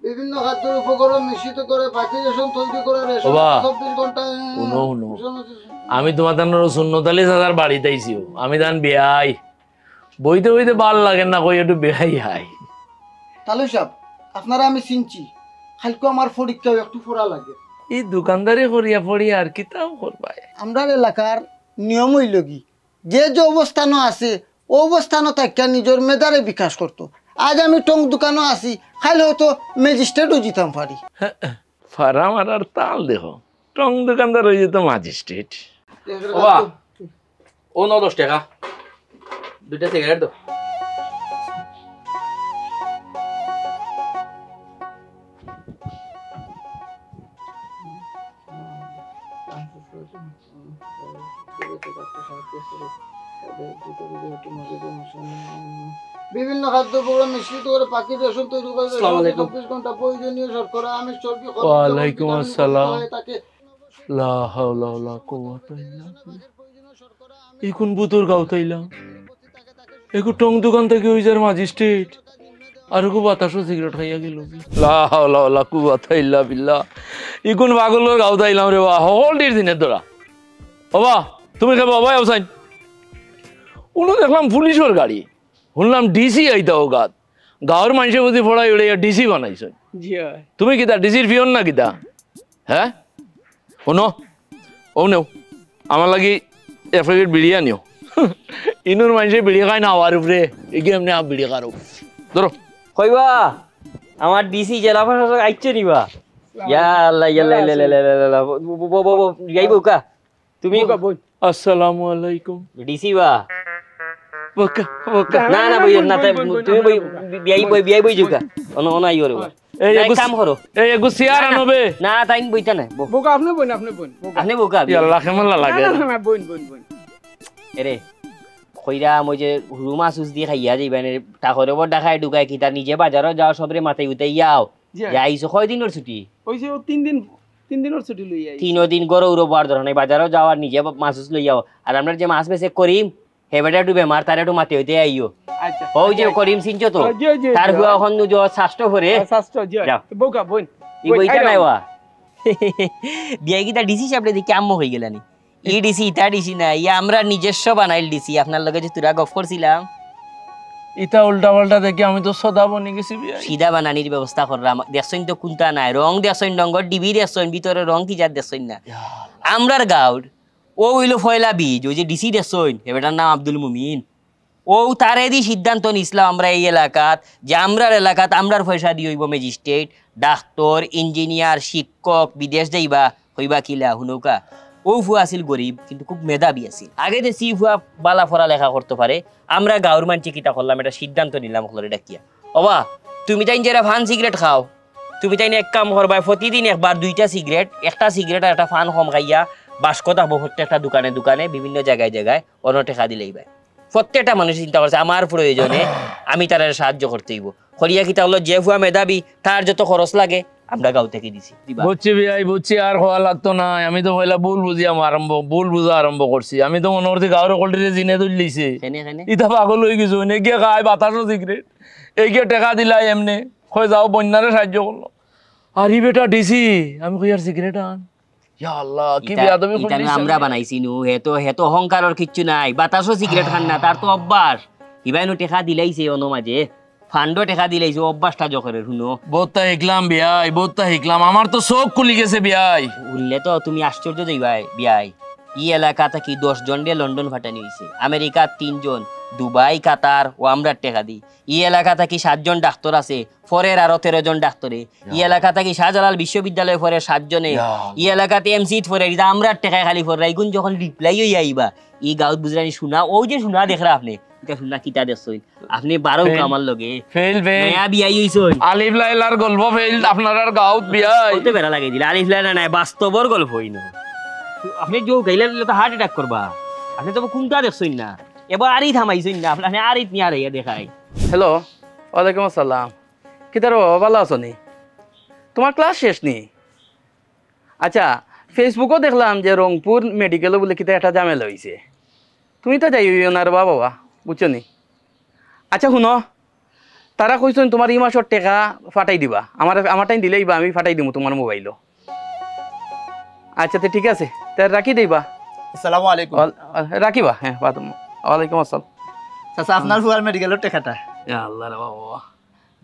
বিভিন্ন খাদ্যের উপকরণ মিশ্রিত করে পাখি রেশম তৈরি করে রেশম 24 ঘন্টায়। আমি তোমার দান সুন্নতালি দাদার বাড়িতে আইছি, আমি দান বিয়াই বইতে বইতে ভাল লাগে না, কই একটু বেহাই হাই। তাহলে সাহেব আপনারা আমি চিনছি, খালকো আমার পরীক্ষা একটু পড়া লাগে। এই দোকানদারি করিয়া পড়িয়া আর কি তাও করবাই। আমরা এলাকার নিয়ম হইল কি, যে যে অবস্থানও আছে ও অবস্থানও থাকিয়া নিজের মেধারে বিকাশ করতো। আজ আমি টং দোকানও আছি, খাইলে হয়তো ম্যাজিস্ট্রেটও জিতাম পারি। ফারা মারার তাল দেখো, টং দোকানদার হয়ে যেত ম্যাজিস্ট্রেট। ও 9-10 টাকা, 2টা সিগারেট দাও। বিভিন্ন খাদ্য উপকরণ মিশ্রিত করে পাখি রেশম তৈরি করে 24 ঘন্টা প্রয়োজনীয় শর্করা আমিষ চর্বি। ওয়ালাইকুম আসসালাম। লা হাওলা ওয়ালা কুওয়াতা ইল্লা বিল্লাহ। এই কোন বুতর গাঁও তাইলাম, একটু টং দোকান থেকে ওই যার ম্যাজিস্ট্রেট আর একটু বাতাসও সিগারেট খাইয়া গেল। লা হাওলা ওয়ালা কুওয়াতা ইল্লা বিল্লাহ। এই কোন পাগলের গাঁও তাইলাম রে বা, হলডির দিনের ধরা। বাবা তুমি কে বাবা আউসাইন উনো দেখলাম পুলিশের গাড়ি, শুনলাম ডিসি আইতাও গাত, গাঁৱৰ মানুষের প্রতি ফড়াই উড়ে ডিসি বানাইছ। তুমি কিতা ডিসির পিয়ন না কিতা? হ্যাঁ শুনো, ও নেও আমার লাগি এক প্যাকেট বিড়ি আনিও। ইনুর মানুষের বিড়ি খায় না হওয়ার উপরে, এগিয়ে এমনি আপ বিড়ি খারো। ধরো কইবা আমার ডিসি জেলা প্রশাসক আইছে নিবা। ইয়া আল্লাহ ইয়া লা লা লা লা যাইবো কা তুমি? আসসালামু আলাইকুম। ডিসি বা বকা বকা না না বই না, তুমি বই বিয়াই বই জুকা অন আইও রে। এই কাম করো, এই এগু সিয়ার আনবে না তাইন বইতা না বোকা আপনি বইন আপনি বোকা আল্লাহ কেমন লাগে। না বইন এরে কইরা মই যে রুমা সুস দিয়ে খাইয়া যাইবেন টাকরে বড় দেখায় ঢুকায় কি তার নিজে বাজারও যাও সবরে মাথায় উঠাইয়াও যাইছো কয় দিনের ছুটি? ওইছে 3 দিনের ছুটি লই আই। 3 দিন গরো উড়ো বার ধরনে বাজারও যাওয়ার নিজে মাছুস লইয়াও। আর আমরা যে মাছ বেচে করিম হেবেটা একটু বেমার, তার একটু মাথায় হইতে আইও। আচ্ছা ওই যে করিম চিনছো তো, তার হুয়া এখন যে শাস্ত্র ভরে বোকা বইন ই বইটা নাই ওয়া। বিয়া কি তা ডিসি সাহেবরে দেখি আম্মু হয়ে গেলানি। ই ডিসি তা ডিসি না, ই আমরা নিজস্ব বানাইল ডিসি। আপনার লগে যে তুরা গফ করছিলাম ইটা উল্টা পাল্টা দেখি আমি তো সদা বনি গেছি। সিধা বানানির ব্যবস্থা করলাম। দেখছইন তো কোনটা নাই, রং দেখছইন, রঙর ডিবি দেখছইন, ভিতরে রং কি যার দেখছইন না। আমরার গাঁওর ও হইল ফয়লা বীজ, ওই যে ডিসি দেখছইন এটার নাম আব্দুল মুমিন। ও তারে দি সিদ্ধান্ত নিছিলাম আমরা এই এলাকাত যে আমরার এলাকাত আমরার পয়সা দিয়ে হইব ম্যাজিস্ট্রেট, ডাক্তার, ইঞ্জিনিয়ার, শিক্ষক। বিদেশ যাইবা হইবা কিলা হুনৌকা। ও ফুয়া আছিল গরিব কিন্তু খুব মেধাবী আছিল। আগে দেখছি ফুয়া বালা ফরা লেখা করতে পারে। আমরা গাঁওর মানছি কিতা করলাম, এটা সিদ্ধান্ত নিলাম হলরে ডাকিয়া। অবা তুমি তাই যারা ফান সিগারেট খাও, তুমি তাই এক কাম করবা, প্রতিদিন একবার 2টা সিগারেট, একটা সিগারেট আর একটা ফান কম খাইয়া বাস্কত আবো প্রত্যেকটা দোকানে দোকানে বিভিন্ন জায়গায় জায়গায় অন্য টেকা দিলেই ভাই। প্রত্যেকটা মানুষ চিন্তা করছে আমার প্রয়োজনে আমি তার সাহায্য করতে হইব। খরিয়া কিতা হলো যে ফুয়া মেধাবী তার যত খরচ লাগে আমরা গাঁও থেকে দিছি। বুঝছি ভাই বুঝছি, আর হওয়া লাগতো না। আমি তো পয়লা ভুল বুঝা আরম্ভ করছি। আমি তো মনে করছি গাঁৱৰ কলটিরে জিনে তুলিছে, ইটা পাগল হয়ে গেছো। এনে গিয়ে খায় বাতাসও সিগারেট, এই গিয়ে টেকা দিলাই এমনি কই যাও বন্যারে সাহায্য করলো। আর ই বেটা ডিসি, আমি কই আর সিগারেট আন। ইয়া আল্লাহ কি বেয়াদবি করছিস। আমরা বানাইছি নু, হেতো অহংকারের কিচ্ছু নাই। বাতাসও সিগারেট খান না, তার তো অভ্যাস। ইবাইনো টেকা দিলাইছে অন্য মাঝে, ফান্ডও টেকা দিলাইছে, অভ্যাসটা জখরের শুনো। বহুতটা শিখলাম বিয়াই, বহুতটা শিখলাম, আমার তো চোখ খুলি গেছে বিয়াই। উঠলে তো তুমি আশ্চর্য যাইবাই বিয়াই। ই এলাকা থেকে 10 জন দিয়ে লন্ডন ফাটানি হয়েছে, আমেরিকা 3 জন, দুবাই, কাতার ও আমরা টেকা দিই। ই এলাকা থেকে 7 জন ডাক্তার আছে, ফরের আরো 13 জন ডাক্তারে। ই এলাকা থেকে শাহজালাল বিশ্ববিদ্যালয় ফরে 7 জনে। ই এলাকাতে এমসি ফরে আমরা টেকা খালি ফরে। এখন যখন রিপ্লাই হয়ে আইবা ই গাঁত বুঝরানি শুনা, ওই যে শুনা দেখরা আপনি এটা শুনা কিতা দেখছই আপনি 12 আমার লগে ফেল নয়া বিয়াই হইছই। আলিফ লাইলার গল্প ফেল আপনার গাঁত বিয়াই কত বেড়া লাগাই দিলা। আলিফ লাইলা নাই, বাস্তবর গল্প হইন। আপনি যে গাইলা তো হার্ট অ্যাটাক করবা। আপনি তো কোনটা দেখছই না, এবার আরই থামাইছই না। আপনি আরিত নিয়ে আরে দেখাই। হ্যালো, ওয়ালাইকুম আসসালাম। কি তার ভালো আছো নি? তোমার ক্লাস শেষ নি? আচ্ছা ফেসবুকও দেখলাম যে রংপুর মেডিকেলও বলে কিতা একটা ঝামেলা হয়েছে। তুমি তো যাইও না রে বাবা, বুঝছো নি? আচ্ছা শুনো, তারা কইছেন তোমার এই মাসের টাকা ফাটাই দিবা, আমার টাইম দিলেই বা আমি ফাটাই দিব তোমার মোবাইলও। আচ্ছা তো ঠিক আছে, তার রাখি দিবা। আসসালামু আলাইকুম। রাখিবা, হ্যাঁ ওয়ালাইকুম আসসালাম। চাচা আপনার ফুয়ার মেডিকেলের টাকাটা। আল্লাহ রে বাবা,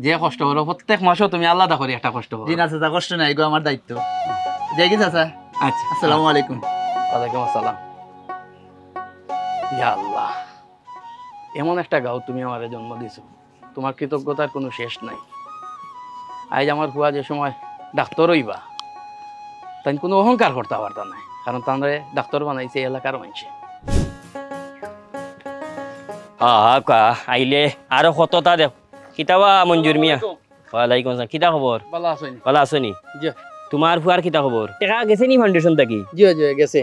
যে কষ্ট করো প্রত্যেক মাসেও তুমি আলাদা করে একটা কষ্ট করো। জি না চাচা, কষ্ট নাই গো, আমার দায়িত্ব। যাই কি চাচা? আচ্ছা, আসসালামু আলাইকুম। ওয়ালাইকুম আসসালাম। ইয়া আল্লাহ, এমন একটা গাঁও তুমি আমারে জন্ম দিছো, তোমার কৃতজ্ঞতার কোনো শেষ নাই। আজ আমার ফুয়া যে সময় ডাক্তার হইবা, তাই কোনো অহংকার করতে পারতা নাই, কারণ তাহলে ডাক্তার বানাইছে এলাকার মানুষে। কা আইলে আরো কতটা দেখ কিতাবা মঞ্জুর মিয়া। ওয়ালাইকুম আসসালাম, কিতা খবর? ভালো আছেন? ভালো আছো নি? জি তোমার ফুয়ার কিতা খবর? টাকা গেছে নি ফাউন্ডেশন থাকি? জি জি গেছে,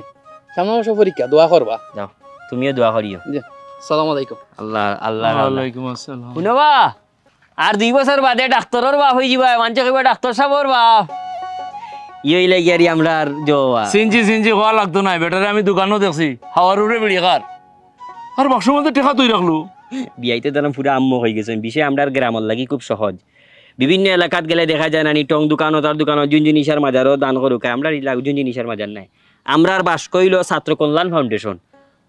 সামনে মাসে পরীক্ষা, দোয়া করবা। যাও, তুমিও দোয়া করিও। জি, আসসালামু আলাইকুম। আল্লাহ আল্লাহ। ওয়ালাইকুম আসসালাম। শুনবা, আর 2 বছর বাদে ডাক্তারের বাপ হয়ে যাবা, মানুষ কইবা ডাক্তার সাহেবের বাপ। ইয়ে লাগিয়ারি আমরা আর জোয়া সিনজি হওয়া লাগতো না, বেটারে আমি দোকানও দেখছি হাওয়ার উপরে বেড়ে খার আর বাক্সের মধ্যে টেকা তুই রাখলু। বিয়াইতে ধরুন পুরো আম্ম হয়ে গেছেন। বিষয় আমরা গ্রামের লাগি খুব সহজ। বিভিন্ন এলাকাত গেলে দেখা যায় না, টং দোকানও তার দোকানও জুঞ্জুনিশার মাজারও দান করুক। আমরা জুঞ্জুনিশার মাজার নাই, আমরা বাস কইল ছাত্র কল্যাণ ফাউন্ডেশন।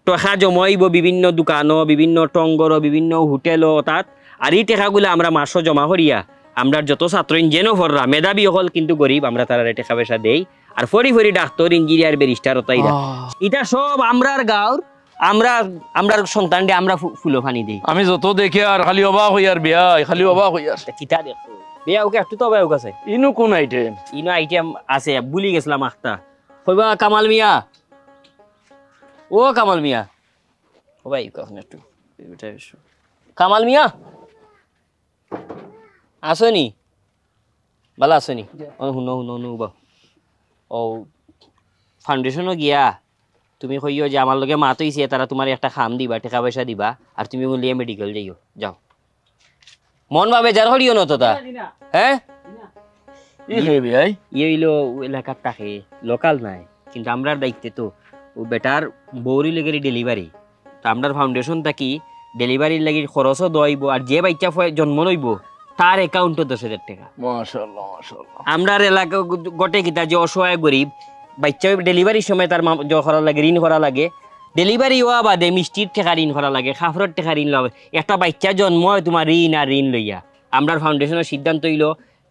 টাকা জমাইব বিভিন্ন দোকানও, বিভিন্ন টঙ্গরও, বিভিন্ন হোটেলও তাত। আর এই টাকাগুলো আমরা মাসও জমা করিয়া আমরা যত ছাত্র ইঞ্জিনও ভররা মেধাবী হল কিন্তু গরিব, আমরা তারা টাকা পয়সা দেই। আর ফরি ডাক্তার, ইঞ্জিনিয়ার, ব্যারিস্টার ওতাইরা। এটা সব আমরার গাঁর, আমরা সন্তানকে আমরা ফুলো ফানি দিই। আমি যত দেখি আর খালি অবাক হই আর বিয়া, খালি অবাক হই আর। কিতা দেখো বেয়া ওকে একটু তো বেয়া আছে। ইনো কোন আইটেম? ইনো আইটেম আছে, ভুলি গেছিলাম আখতা। কইবা কামাল মিয়া, ও কামাল মিয়া, ও ভাই কখন একটু কামাল মিয়া আসনি? ভালো আসনি? শুনো বা ও ফাউন্ডেশনও গিয়া তুমি কইও যে আমার লগে মাত হইছে, তারা তোমার একটা খাম দিবা, টাকা পয়সা দিবা, আর তুমি বলিয়া মেডিকেল যাইও। যাও মন ভাবে যার হরিও নত তা। হ্যাঁ ইয়ে হইলো এলাকার তাকে লোকাল নাই, কিন্তু আমরার দায়িত্বে তো ও বেটার বৌরি লেগে ডেলিভারি। তো আমরার ফাউন্ডেশন থাকি ডেলিভারির লাগি খরচও দইব, আর যে বাচ্চা জন্ম লইব তার অ্যাকাউন্টও 10,000 টাকা। মাশাআল্লাহ মাশাআল্লাহ। আমরার এলাকা গোটে কিতা যে অসহায় গরিব বাচ্চা ডেলিভারির সময় তার করা লাগে, ঋণ করা লাগে। ডেলিভারি হওয়া বাদে মিষ্টির টাকা ঋণ করা লাগে, খাফরের টাকা ঋণ লওয়া। একটা বাচ্চা জন্ম হয় তোমার ঋণ আর ঋণ লইয়া। আমরার ফাউন্ডেশনের সিদ্ধান্ত হইল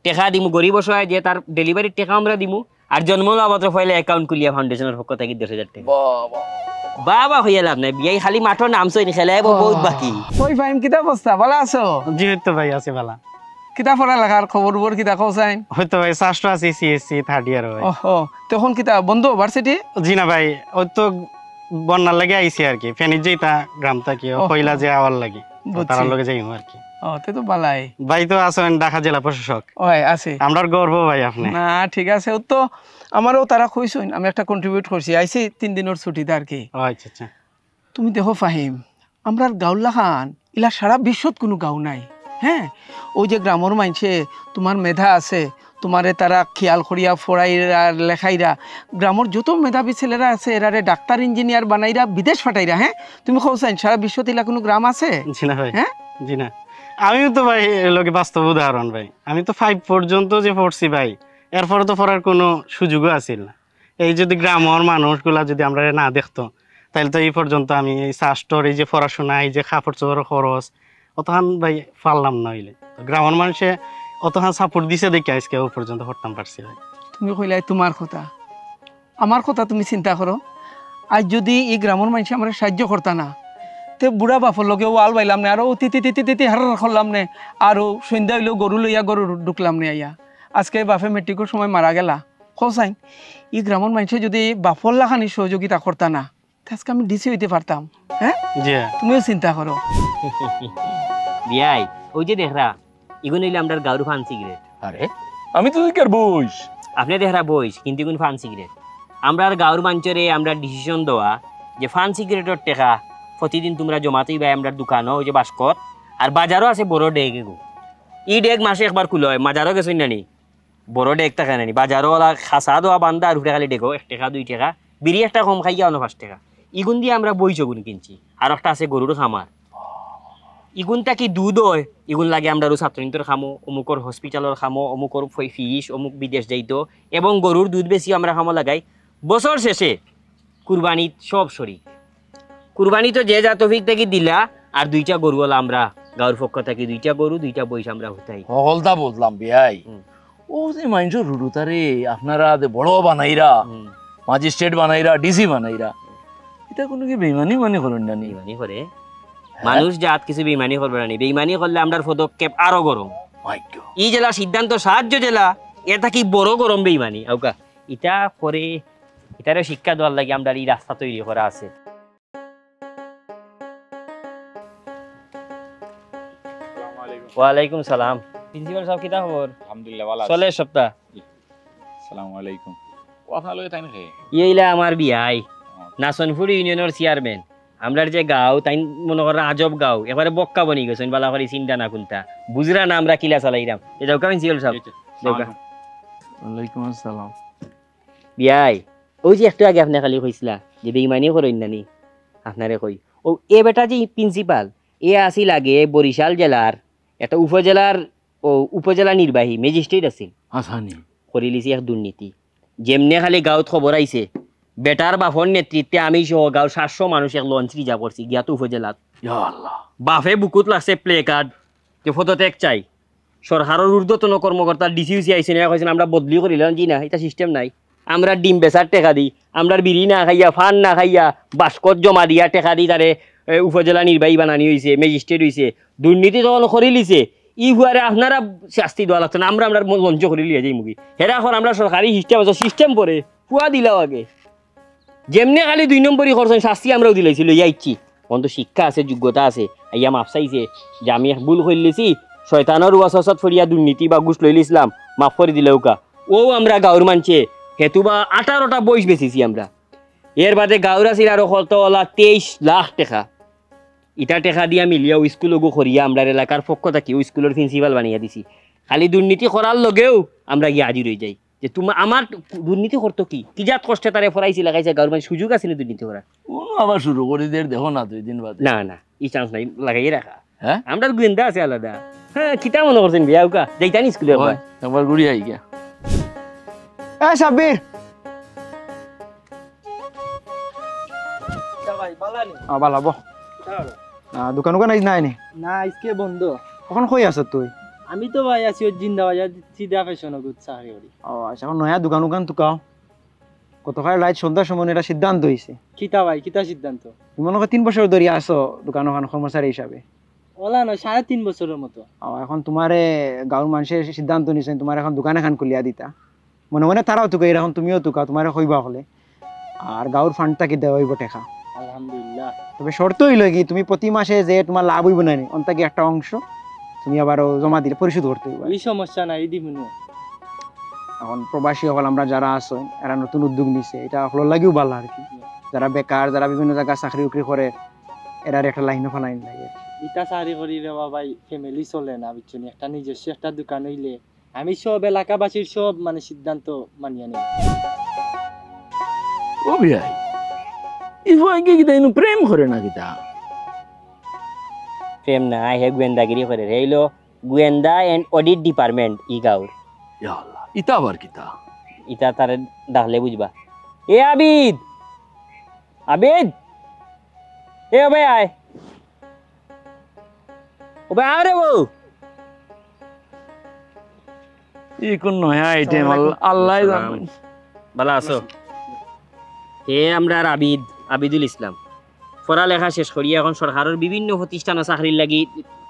টাকা দিমু গরিব অসহায় যে তার ডেলিভারির টাকা আমরা দিমু, আর জন্ম লওয়া মাত্র ফলে অ্যাকাউন্ট খুলিয়া ফাউন্ডেশনের পক্ষ থেকে 10,000 টাকা। বাবা হইয়া লাভ নাই, বিয়াই খালি মাঠর নাম সই খেলাই বহুত বাকি। ওই ফাইম কিতা অবস্থা, ভালো আছো? জি হয়তো ভাই আছে ভালা। কিতা পড়া লেখার খবর কিতা কৌসাইন? হয়তো ভাই ষষ্ঠ আছে, সিএসসি থার্ড ইয়ার ভাই। ওহো, তখন কিতা বন্ধ ভার্সিটি? জি না ভাই, ওই তো বন্যার লাগে আইছি আর কি, ফেনির যেটা গ্রাম থাকি কইলা যে আওয়ার লাগে তার লগে যাইমু আর কি। ও তে তো বালাই। ভাই তো আছেন ঢাকা জেলা প্রশাসক। ওই আছে। আমরার গর্ব ভাই আপনি। না ঠিক আছে, ও তো আমারও তারা কইছইন, আমি একটা কন্ট্রিবিউট করছি, আইছি 3 দিনের ছুটিতে আর কি। আচ্ছা আচ্ছা। তুমি দেখো ফাহিম, আমরার গাঁওলা খান ইলা সারা বিশ্বত কোনো গাঁও নাই। হ্যাঁ, ওই যে গ্রামের মাইনছে তোমার মেধা আছে, তোমারে তারা খেয়াল করিয়া ফড়াইরা লেখাইরা, গ্রামের যত মেধাবী ছেলেরা আছে এরারে ডাক্তার ইঞ্জিনিয়ার বানাইরা বিদেশ ফাটাইরা। হ্যাঁ, তুমি কৌসাইন সারা বিশ্বত ইলা কোনো গ্রাম আছে? জি না ভাই। হ্যাঁ জি না, আমিও তো ভাই লোকে বাস্তব উদাহরণ ভাই। আমি তো 5 পর্যন্ত যে পড়ছি ভাই, এরপরে তো পড়ার কোনো সুযোগও আছিল না। এই যদি গ্রামের মানুষগুলা যদি আমরা না দেখতো, তাহলে তো এই পর্যন্ত আমি এই শাস্ত্রর এই যে পড়াশোনা, এই যে কাপড় চোপড়ের খরচ অতখান ভাই পারলাম না হইলে। গ্রামের মানুষে অতখান সাপোর্ট দিছে দেখে আজকে ও পর্যন্ত পড়তাম পারছি ভাই। তুমি কইলাই তোমার কথা, আমার কথা তুমি চিন্তা করো। আজ যদি এই গ্রামের মানুষ আমরা সাহায্য করতা না, তে বুড়া বাপর লগে ওয়াল বাইলাম না, আরো তিতি হার করলাম নে, আরো সন্ধ্যা হইলেও গরু লইয়া গরু ঢুকলাম নে আইয়া। আজকে বাপে মেট্রিকের সময় মারা গেলা, কৌসাইন এই গ্রামের মানুষে যদি বাপর লাখানি সহযোগিতা করতা না, আজকে আমি ডিসি হইতে পারতাম। হ্যাঁ, তুমিও চিন্তা করো। বিয়াই ওই যে দেখরা ইগুন হইলে আমরা গাউরু ফান সিগারেট। আরে আমি তো দেখার বইস, আপনি দেখরা বইস, কিন্তু ইগুন ফান সিগারেট। আমরা গাউর মাঞ্চরে আমরা ডিসিশন দেওয়া যে ফান সিগারেটের টাকা প্রতিদিন তোমরা জমাতেই ভাই আমরা দোকানও ওই যে বাস্কত, আর বাজারও আছে বড় ডেগ। এগু ই ডেগ মাসে একবার খুলে হয়, বাজারও গেছেন নানি বড় ডেক থাকে নানি বাজারও ওলা খাসা দেওয়া বান্ধা আর উঠে খালি ডেকো 1 টাকা 2 টাকা বিড়ি একটা কম খাইয়া 5 টাকা ইগুন দিয়ে আমরা বই চগুন কিনছি আর একটা আছে গরুর খামার ইগুনটা কি দুধ হয় ইগুন লাগে আমরা ছাত্রনীতির খামো অমুকর হসপিটালের খামো অমুকর ফিস অমুক বিদেশ যাইতো এবং গরুর দুধ বেশি আমরা খামো লাগাই বছর শেষে কুরবানি সব শরীর কুরবানি তো যে যা তফিক থেকে দিলা আর 2টা গরু হল আমরা গাঁর পক্ষ থেকে 2টা গরু 2টা বইস আমরা হতাই সকলটা বললাম বিয়াই ও যে মানুষ রুরুতারে আপনারা যে বড় বানাইরা ম্যাজিস্ট্রেট বানাইরা ডিসি বানাইরা এটা কোনো কি বেইমানি মানে করেন না নি বেইমানি করে মানুষ জাত কিছু বেইমানি করবে না বেইমানি করলে আমরা পদক্ষেপ আরো গরম এই জেলা সিদ্ধান্ত সাহায্য জেলা এটা কি বড় গরম বেইমানি আউকা এটা করে এটারে শিক্ষা দেওয়ার লাগে আমরা এই রাস্তা তৈরি করা আছে ওয়ালাইকুম সালাম প্রিন্সিপাল সাহেব কিতা খবর আলহামদুলিল্লাহ ভালো চলে সপ্তাহ আসসালামু আলাইকুম ও আপনার লগে তাই নাকি এইলা আমার বিয়াই নাসনপুর ইউনিয়নের চেয়ারম্যান আমরার যে গাঁও তাই মনে করেন আজব গাঁও এবারে বক্কা বনি গেছেন বালা করে চিন্তা না কোনটা বুঝরা না আমরা কিলা চালাইরাম এ যাও কামিন সিওল সাহেব ওয়ালাইকুম আসসালাম বিয়াই ওই যে একটু আগে আপনি খালি কইছিলা যে বেইমানি করেন নানি আপনারে কই ও এ বেটা যে প্রিন্সিপাল এ আসিল আগে বরিশাল জেলার একটা উপজেলা নির্বাহী ম্যাজিস্ট্রেট আছিল আসানি করিলিছি এক দুর্নীতি যেমনে খালি গাঁৱত খবর আইছে বেটার বাপর নেতৃত্বে আমি সহ গাঁৱৰ 700 মানুষ এক লঞ্চ রিজার্ভ করছি গিয়াতো উপজেলাত বাপে বুকুত লাগছে প্লে কার্ড যে ফটোটেক চাই সরকারের ঊর্ধ্বতন কর্মকর্তা ডিসিউসি আইসে না কইছেন আমরা বদলি করিলাম জি না এটা সিস্টেম নাই আমরা ডিম বেচার টেকা দিই আমরা বিড়ি না খাইয়া ফান না খাইয়া বাস্কত জমা দিয়া টেকা দিই তারে উপজেলা নির্বাহী বানানি হয়েছে ম্যাজিস্ট্রেট হয়েছে দুর্নীতি যখন করে লিছে ই হুয়ারে আপনারা শাস্তি দেওয়া লাগতো না আমরা মঞ্চ করে লিয়ে যাই মুগি হেরা এখন আমরা সরকারি সিস্টেম আছে সিস্টেম করে পুয়া দিলাও আগে যেমনি খালি 2 নম্বরই করছেন শাস্তি আমরাও দিলাইছিল ইয়াইছি অন্ত শিক্ষা আছে যোগ্যতা আছে আইয়া মাফ চাইছে যে আমি ভুল করলেছি শয়তানের ওয়াসওয়াসাত ফরিয়া দুর্নীতি বা ঘুষ লই লিছিলাম মাফ করে দিলেও কা ও আমরা গাঁৱৰ মানছে হেতু বা 18টা বইস বেচিছি আমরা এর বাদে গাঁৱৰ আছিল আর কতলা 23 লাখ টাকা ইটা টেকা দিয়া মিলিয়া স্কুলগো করিয়া আমরা এলাকার পক্ষ থেকে স্কুলের প্রিন্সিপাল বানিয়ে দিছি খালি দুর্নীতি করার লগেও আমরা গিয়ে হাজির হয়ে যাই যে তোমার আমার দুর্নীতি করতো কি জাত কষ্টে তারে ফরাইছি লাগাইছে গাঁৱৰ মানে সুযোগ আছে দুর্নীতি করার আবার শুরু করে দের দেখো না 2 দিন বাদে না না এই চান্স নাই লাগাই রাখা হ্যাঁ আমরা গোয়েন্দা আছে আলাদা হ্যাঁ কিতা মনে করছেন বিয়া উকা যাইতানি স্কুলে একবার ঘুরি আই গিয়া এই সাব্বির বালা বহ দোকান আইজ নাই নি না আজকে বন্ধ কখন কই আছ তুই আমি তো ভাই আছি ওই জিন্দাবাজার সিধা ফ্যাশন গুড চাকরি করি ও আচ্ছা এখন নয়া দোকান তুকাও গতকাল রাত সন্ধ্যার সময় এটা সিদ্ধান্ত হয়েছে কিতা ভাই কিতা সিদ্ধান্ত তুমি মনে করো 3 বছর ধরে আসো দোকান কর্মচারী হিসাবে ওলা নয় 3.5 বছরের মতো এখন তোমারে গাঁৱৰ মানুষের সিদ্ধান্ত নিছে তোমার এখন দোকান এখন খুলিয়া দিতা মনে মনে তারাও তুকা এখন তুমিও তুকা তোমার কইবা হলে আর গাঁৱৰ ফান্ডটা কি দেওয়া হইব টাকা আলহামদুলিল্লাহ তবে শর্ত হইল কি তুমি প্রতি মাসে যে তোমার লাভ হইব না অন্তাকে একটা অংশ তুমি আবার জমা দিলে পরিশোধ করতে হইব এই সমস্যা নাই দিমুনো এখন প্রবাসী হল আমরা যারা আছো এরা নতুন উদ্যোগ নিছে এটা হলো লাগিও ভালো আর কি যারা বেকার যারা বিভিন্ন জায়গায় চাকরি উকরি করে এরার একটা লাইন ফালাইন লাগে ইটা চাকরি করি রে ভাই ফ্যামিলি চলে না বুঝছনি একটা নিজস্ব একটা দোকান হইলে আমি সব এলাকাবাসীর সব মানে সিদ্ধান্ত মানিয়ে নিই ও বিয়াই ইফো আগে কিতা ইনু প্রেম করে না কিতা প্রেম না হে গোয়েন্দাগিরি করে হইলো গোয়েন্দা এন্ড অডিট ডিপার্টমেন্ট ই গাঁৱৰ ইয়া আল্লাহ ইতা আবার কিতা ইটা তারে ডাকলে বুঝবা এ আবিদ আবিদ এ ভাই আয় ও ভাই আরে বউ ই কোন নয়া আইটেম আল্লাহ জানে ভালো আছো এ আমরা আবিদুল ইসলাম পড়ালেখা শেষ করি এখন সরকারের বিভিন্ন প্রতিষ্ঠান চাকরির লাগি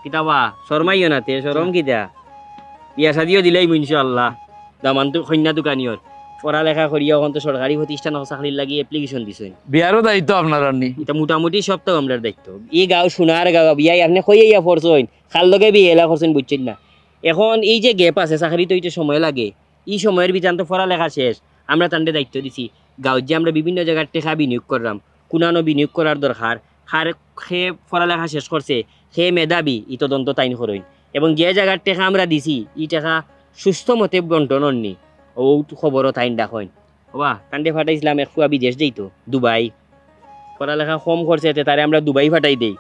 কিতাবা শর্মাইও নাতে শরম কিতা বিয়া শাদিও দিলাই ইনশাআল্লাহ দামানতো কন্যা দোকানিয়র পড়ালেখা করি এখন তো সরকারি প্রতিষ্ঠান চাকরির লাগি অ্যাপ্লিকেশন দিছেন বিয়ারও দায়িত্ব আপনার আনি এটা মোটামুটি সপ্তাহ আমরার দায়িত্ব এই গাঁও সোনার গাঁও বিয়াই আপনি কইয়া পড়ছেন খাল লগে বিয়ে এলা করছেন বুঝছেন না এখন এই যে গ্যাপ আছে চাকরি তো সময় লাগে এই সময়ের ভিতরে তো পড়ালেখা শেষ আমরা তান্ডে দায়িত্ব দিছি গাঁৱত যে আমরা বিভিন্ন জায়গার টেকা বিনিয়োগ করলাম কোনানো বিনিয়োগ করার দরকার সে পড়ালেখা শেষ করছে সে মেধাবী ই তদন্ত তাইন করইন এবং যে জায়গার টেকা আমরা দিছি ই টাকা সুস্থ মতে বন্টন নি ও খবরও তাইন ডাকইন বাবা কান্দে ফাটাইছিলাম এক ফুয়া বিদেশ যাইতো দুবাই পড়ালেখা কম খরচে তারে আমরা দুবাই ফাটাই দেই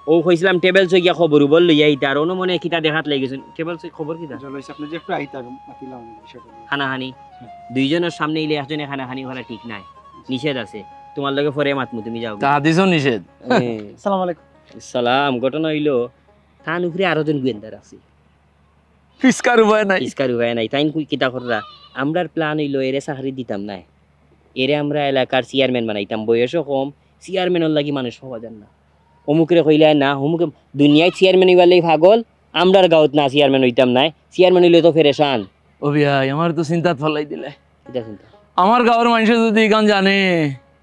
ও কইছিলাম টেবিল চই গিয়া খবর বল লইয়া আইতা আর অন্য মনে কিতা দেখাত লাগেছেন টেবিল চই খবর কিতা আপনি যে একটু আইতা মাতিলাম বিষয়টা খানাহানি দুইজনের সামনে ইলে একজনে খানাহানি করা ঠিক নাই নিষেধ আছে তোমার লগে পরে মাতমু তুমি যাও তা দিছো নিষেধ আসসালামু আলাইকুম সালাম ঘটনা হইলো তান উপরে আরো জন গোয়েন্দার আছে ফিসকার উপায় নাই ইস্কার উপায় নাই তাইন কিতা কররা আমরার প্ল্যান হইলো এরে চাকরি দিতাম না এরে আমরা এলাকার চেয়ারম্যান বানাইতাম বয়সও কম চেয়ারম্যানের লাগি মানুষ হওয়া যান না অমুকরে কইলে না অমুকে দুনিয়ায় চেয়ারম্যান হইবার লাগি পাগল আমরার গাঁৱত না চেয়ারম্যান হইতাম না চেয়ারম্যান হইলে তো ফেরেশান ও ভাই আমার তো চিন্তাত ফলাই দিলে কিতা চিন্তা আমার গাঁৱৰ মানুষে যদি গান জানে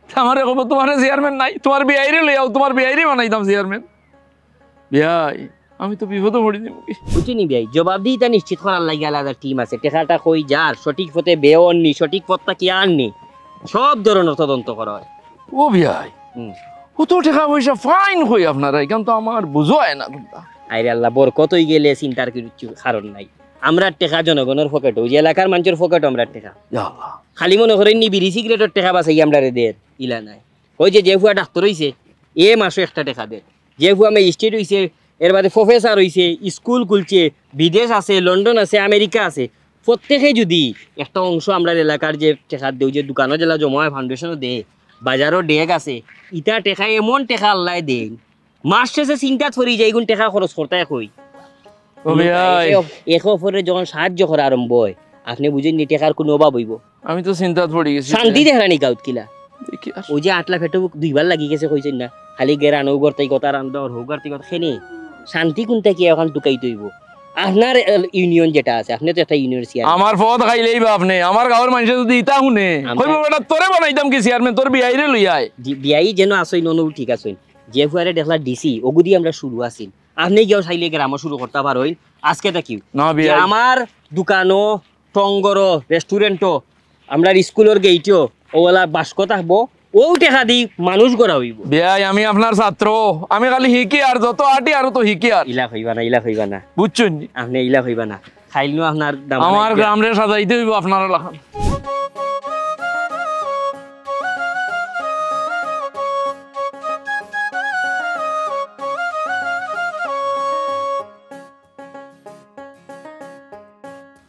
আমার কব তোমার চেয়ারম্যান নাই তোমার বিআইরে লই আও তোমার বিআইরে বানাইতাম চেয়ারম্যান বিআই আমি তো বিপদে পড়ি দিম কি বুঝিনি ভাই জবাবদিহিতা নিশ্চিত করার লাগি আলাদা টিম আছে টেকাটা কই যার সঠিক পথে বেয়ন নি সঠিক পথটা কি আননি সব ধরনের তদন্ত করা হয় ও ভাই ও তো টাকা পয়সা ফাইন কই আপনারা এখান তো আমার বুঝোয় না কোনটা আইরে আল্লাহ বরকতই গেলে চিন্তার কিছু কারণ নাই আমরা টেকা জনগণের পকেট ওই যে এলাকার মানুষের পকেট আমরা টেকা ইয়া আল্লাহ খালি মনে করেন নি বিড়ি সিগারেটের টেকা বাঁচাই আমরা দের ইলা নাই ওই যে ফুয়া ডাক্তার হইছে এ মাসে একটা টেকা দে যে ফুয়া ম্যাজিস্ট্রেট হইছে এর বাদে প্রফেসর হইছে স্কুল খুলছে বিদেশ আছে লন্ডন আছে আমেরিকা আছে প্রত্যেকে যদি একটা অংশ আমরা এলাকার যে টেকা দেও যে দোকানও জেলা জমা হয় ফাউন্ডেশনও দে বাজারও ডেক আছে ইটা টেকা এমন টেকা আল্লাহ দেন মাস শেষে চিন্তাত পড়ি যায় এগুন টেকা খরচ করতে কই ও ভাই এক অপরের যখন সাহায্য করা আরম্ভ হয় আপনি বুঝেন নি টেকার কোনো অভাব হইব আমি তো চিন্তাত পড়ি গেছি শান্তি দেখানি গাউত কিলা দেখি আর ওই যে আটলা ফেটো দুইবার লাগি গেছে কইছেন না খালি গেরা নৌগরতাই কথা রান্দর হোগারতাই কথা খেনে শান্তি কোনটা কি এখন টুকাই তৈব আপনার ইউনিয়ন যেটা আছে আপনি তো একটা ইউনিয়ন চেয়ারম্যান আমার পথ খাইলেই বা আপনি আমার গাঁৱৰ মানুষে যদি ইটা শুনে কইব বেটা তোরে বানাইতাম কি চেয়ারম্যান তোর বিআইরে লই আয় বিয়াই যেন আসই ননু ঠিক আছে যে ফুয়ারে দেখলা ডিসি ওগুদি আমরা শুরু আছিন আপনি গিয়েও চাইলে গ্রাম শুরু করতে পারোই আজকে তা কি না বিয়াই আমার দোকানও টঙ্গরও রেস্টুরেন্টও আমরা স্কুলের গেইটও ওলা বাস্ক থাকবো ও টেকা দি মানুষ গড়া হইব বিয়াই আমি আপনার ছাত্র আমি খালি শিকি আর যত আটি আর তো শিকি আর ইলা হইবা না বুঝছেন আপনি ইলা হইবা না খাইলনো আপনার দাম আমার গ্রাম রে সাজাইতে হইব আপনার এলাকা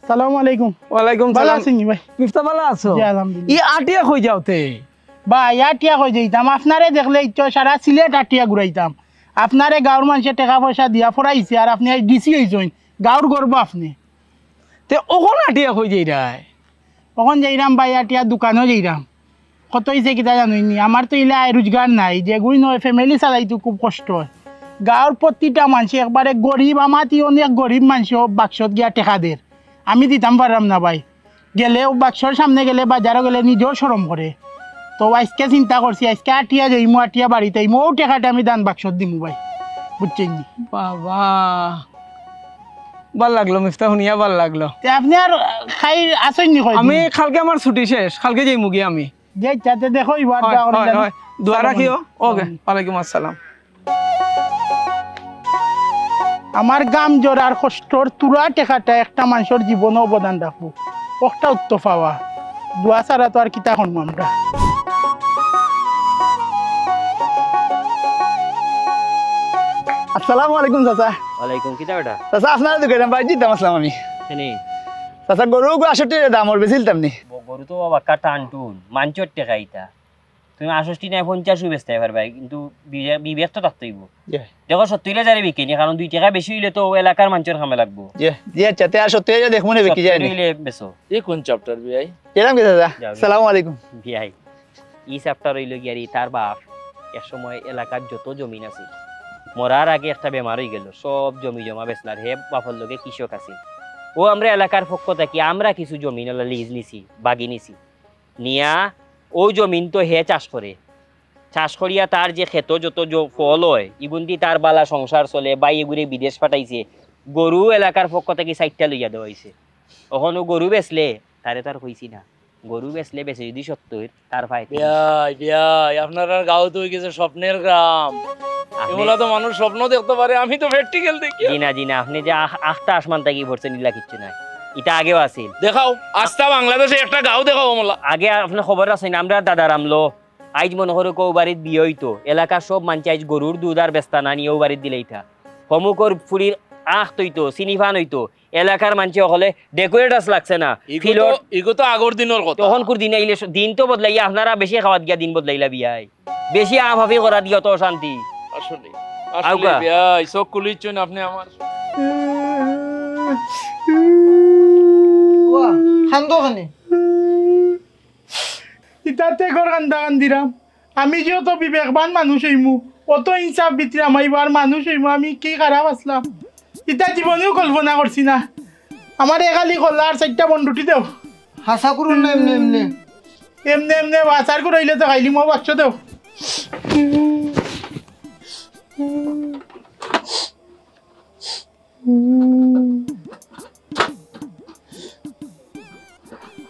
সালামু আলাইকুম ওয়ালাইকুম ভালো সালাম আছেন ভাই মিফতা ভালো আছো জি আলহামদুলিল্লাহ ই আটিয়া কই যাওতে ভাই আটিয়া কই যাইতাম আপনারে দেখলে ইচ্ছা সারা সিলেট আটিয়া ঘুরাইতাম আপনারে গাঁৱৰ মানুষে টাকা পয়সা দিয়া পড়াইছে আর আপনি ডিসি হইছেন গাঁৱৰ গর্ব আপনি তে ওখন আটিয়া কই যাই রায় কখন যাইরাম ভাই আটিয়া দোকানও যাইরাম কত হয়েছে কিতা জানুনি আমার তো ইলা রোজগার নাই যেগুলি নয় ফ্যামিলি চালাইতো খুব কষ্ট হয় গাঁৱৰ প্রতিটা মানুষ একবারে গরিব আমার অনেক গরিব মানুষ বাক্সত গিয়া টেকা দের আমি দিতাম পারলাম না ভাই গেলে বাক্সর সামনে গেলে বাজারও গেলে নিজেও সরম করে তো আজকে চিন্তা করছি আজকে আটিয়া যাইমু আটিয়া বাড়িতে আইমু ও টেকাটা আমি দান বাক্সত দিমু ভাই বুঝছেন নি বাবা ভাল লাগলো মিফতা শুনিয়া ভাল লাগলো তে আপনি আর খাই আসেন নি আমি কালকে আমার ছুটি শেষ কালকে যাই মুগি আমি যে যাতে দেখো এবার দোয়া রাখিও ওকে ওয়ালাইকুম আসসালাম আমার গাম জোরার কষ্টর তুরা টেকাটা একটা মানুষের জীবনে অবদান রাখবো একটা উত্তর পাওয়া দোয়া ছাড়া তো আর কিতা করবো আমরা আসসালামু আলাইকুম চাচা ওয়ালাইকুম কিতা বেটা চাচা আপনার দোকানে ভাই দিতাম আসলাম আমি এনে চাচা গরু 68 দাম ওর বেচিলতাম নি গরু তো বাবা টান টুন মাঞ্চর টেকা ইতা তুমি 68 নাই 50 বেচতে পারবা কিন্তু বিবেক তো থাকতেইব দেখো 70 যারে বিকিনি কারণ 2 টাকা বেশি হইলে তো এলাকার মানুষের কামে লাগবো জি আচ্ছা তে আর 70 দেখমু না বিকি যায় নি হইলে বেচো এই কোন চ্যাপ্টার বিআই এরাম কি চাচা আসসালামু আলাইকুম বিআই ই চ্যাপ্টার হইল গিয়ারি তার বাপ এক সময় এলাকার যত জমিন আছে মরার আগে একটা বেমার হয়ে গেল সব জমি জমা বেচলার হে বাপর লগে কৃষক আছে ও আমরা এলাকার পক্ষ থেকে আমরা কিছু জমিন লিজ নিছি বাগি নিছি নিয়া ওই জমিন তো হে চাষ করে চাষ করিয়া তার যে ক্ষেত যত ফল হয় ইগুন্তি তার বালা সংসার চলে বা এগুলি বিদেশ পাঠাইছে গরু এলাকার পক্ষ থেকে 60টা লইয়া দেওয়া হয়েছে ওখানে গরু বেচলে তারে তার কইছি না গরু বেচলে বেচে যদি 70 তার পাইতে বিআই বিআই আপনার গাঁও তো হয়ে গেছে স্বপ্নের গ্রাম এগুলা তো মানুষ স্বপ্ন দেখতে পারে আমি তো প্র্যাকটিক্যাল দেখি জি না আপনি যে আখটা আসমান থেকে ভরছে নীলা কিচ্ছু নাই এটা আগেও আছিল দেখাও আস্থা বাংলাদেশে একটা গাঁও দেখাও মোলা আগে আপনার খবর আছে না আমরা দাদার আমলো আইজ মনে করো কেউ বাড়িত বিয়ে হইতো এলাকার সব মানুষ আইজ গরুর দুধ আর বেস্তা না নিয়েও বাড়িত দিলে ইটা হমুকর ফুরির আখ তৈতো সিনিফান হইতো এলাকার মানুষ হলে ডেকোরেটার্স লাগছে না ফিলর এগো তো আগর দিনের কথা তখন কোর দিন আইলে দিন তো বদলাইয়া আপনারা বেশি খাওয়াত গিয়া দিন বদলাইলা বিয়াই বেশি আভাবি করা দিয়া তো শান্তি আসলে আউকা। আসলে ভাই চোখ খুলিছেন আপনি আমার খান্দোখানে ইতাতে ঘর কান্দা কান্দিরাম আমি যেহেতু বিবেকবান মানুষ হইমু অত ইনসাফ বিতরাম এইবার মানুষ হইমু আমি কি খারাপ আসলাম ইতা জীবনেও কল্পনা করছি না আমার এগালি কল্লা আর 4টা বন্ধুটি দেও হাসা করুন না এমনি এমনি এমনি এমনি আচার করে হইলে তো খাইলি মো বাচ্চা দেও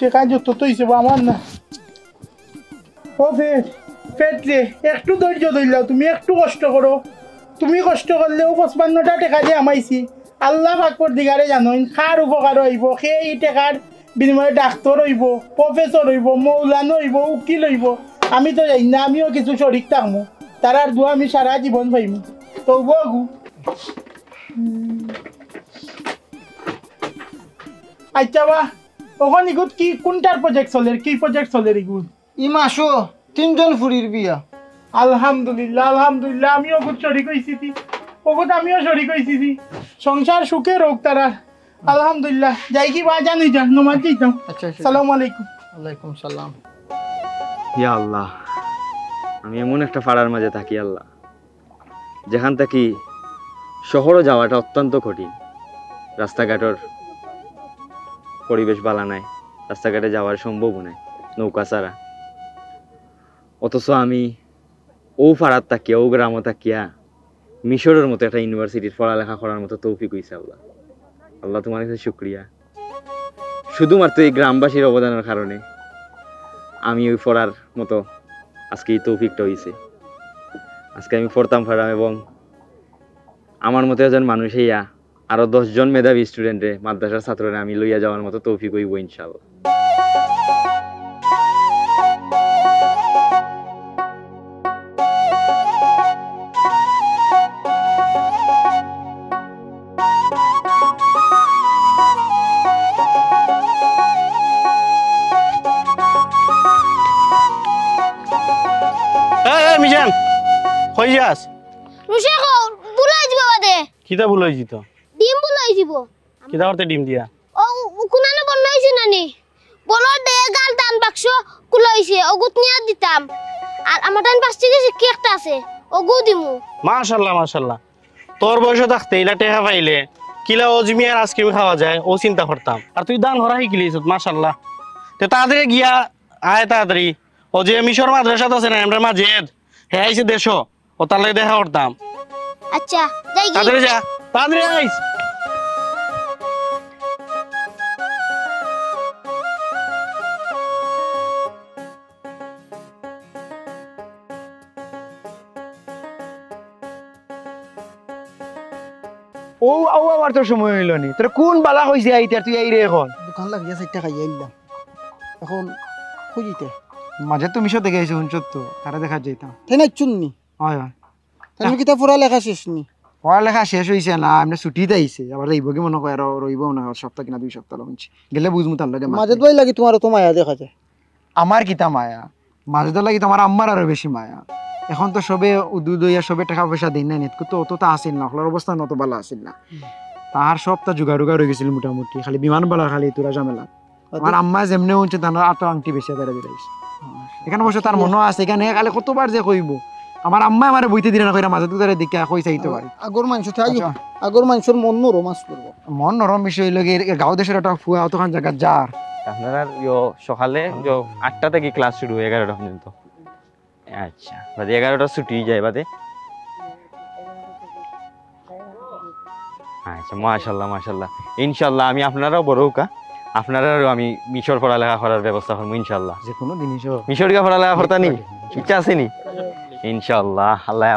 টেকা যত তো হিসেবে আমার না ও ফেট ফেট রে একটু ধৈর্য ধরলাও তুমি একটু কষ্ট করো তুমি কষ্ট করলেও 55টা টেকা দিয়ে আমাইছি আল্লাহ ফাকর দিগারে জানোই খার উপকার হইব সেই টেকার বিনিময়ে ডাক্তার হইব প্রফেসর হইব মৌলানো হইব উকিল হইব আমি তো জানি না আমিও কিছু শরিক থাকবো তার আর দু আমি সারা জীবন পাইমু তো বগু আচ্ছা বা ওখানে ইগুত কি কোনটার প্রজেক্ট চলে কি প্রজেক্ট চলে ইগুত ই মাসো 3 জন ফুরির বিয়া আলহামদুলিল্লাহ আলহামদুলিল্লাহ আমিও খুব শরিক হয়েছি ওগুত আমিও শরিক হয়েছি সংসার সুখে রোগ তারা আলহামদুলিল্লাহ যাই কি বা জানি যান নমাজ যাইতাম আচ্ছা আচ্ছা সালামু আলাইকুম ওয়ালাইকুম সালাম ইয়া আল্লাহ আমি এমন একটা পাড়ার মাঝে থাকি আল্লাহ যেখান থেকে শহরে যাওয়াটা অত্যন্ত কঠিন রাস্তাঘাটের পরিবেশ ভালো নাই রাস্তাঘাটে যাওয়ার সম্ভব নাই নৌকা ছাড়া অথচ আমি ও পাড়ার থাকিয়া ও গ্রামে থাকিয়া মিশরের মতো একটা ইউনিভার্সিটির পড়ালেখা করার মতো তৌফিক হইছে আল্লাহ আল্লাহ তোমার কাছে শুকরিয়া শুধুমাত্র এই গ্রামবাসীর অবদানের কারণে আমি ওই পড়ার মতো আজকে এই তৌফিকটা হয়েছে আজকে আমি পড়তাম পারলাম এবং আমার মতো একজন মানুষ হইয়া আরো 10 জন মেধাবী স্টুডেন্টে মাদ্রাসার ছাত্ররা আমি লইয়া যাওয়ার মতো তৌফিক হইব ইনশাআল্লাহ মিজান কই যাস রুশে কো বুলাই দিব বাদে কিতা ভুল হইছি তো ডিম বুলাই দিব কিতা করতে ডিম দিয়া ও কুনানে বনাইছি নানি বলো দে গাল দান বাক্স কুলাইছে ওগুত নিয়া দিতাম আর আমার টান বাস থেকে কি একটা আছে ওগু দিমু মাশাআল্লাহ মাশাআল্লাহ তোর বয়স থাকতে ইলা টেকা পাইলে কিলা অজমি আর আইসক্রিম খাওয়া যায় ও চিন্তা করতাম আর তুই দান হরা শিখলিস মাশাআল্লাহ তে তাড়াতাড়ি গিয়া আয় তাড়াতাড়ি ও যে মিশর মাদ্রাসাত আছে না আমরা মাঝেদ হে আইছে দেশ ও তার লাগে দেখা করতাম আচ্ছা যাই কি তাড়াতাড়ি যা তাড়াতাড়ি আইস ও আও আমার তো সময় হইল নি তোর কোন বালা কইছে আইতে তুই আই রে এখন দোকান লাগিয়া 4টা খাইয়া আইলাম এখন খুঁজিতে মাঝে তো মিশো দেখে আইছো হুনছত তো তারা দেখা যাইতাম তাই না চুননি হয় হয় তুমি কিতা পুরা লেখা শেষ নি পড়ালেখা শেষ হয়েছে না আমরা ছুটিতে আইছে আবার রইব কি মনে কয় আর রইব না সপ্তাহ কিনা 2 সপ্তাহ লঞ্চ গেলে বুঝমু তার লাগে মাঝে দই লাগি তোমার তো মায়া দেখা যায় আমার কিতা মায়া মাঝে তো লাগি তোমার আম্মার আরো বেশি মায়া এখন তো সবে উদুদইয়া সবে টাকা পয়সা দিন না নেট তো অতটা আসিল না হলার অবস্থা নত ভালো আসিল না তার সবটা জোগাড় হয়ে গেছিল মোটামুটি খালি বিমান বালা খালি তোরা ঝামেলা আমার আম্মা যেমনে হচ্ছে তার আত আংটি বেশি তারা দিলাইছে এখানে বসে তার মনে আছে এখানে কালে কতবার যে কইব আমার আম্মা আমারে বইতে দিলে না কইরা মাঝে তোরে দেখে কই চাইতে পারি আগর মানুষ তাই আগর মানুষের মন নরমাস করব মন নরম বিষয় লগে গাঁও দেশের একটা ফুয়া অতখান জায়গা যার আপনার সকালে 8টা থেকে ক্লাস শুরু 11টা পর্যন্ত আচ্ছা বাদে 11টা ছুটি যায় বাদে আচ্ছা মাশাআল্লাহ মাশাআল্লাহ ইনশাআল্লাহ আমি আপনারাও বড় হোক আপনারাও আমি মিশর পড়ালেখা করার ব্যবস্থা করব ইনশাআল্লাহ যে কোনো জিনিস মিশর কা পড়ালেখা করতা নি ইচ্ছা আছে নি ইনশাআল্লাহ আল্লাহ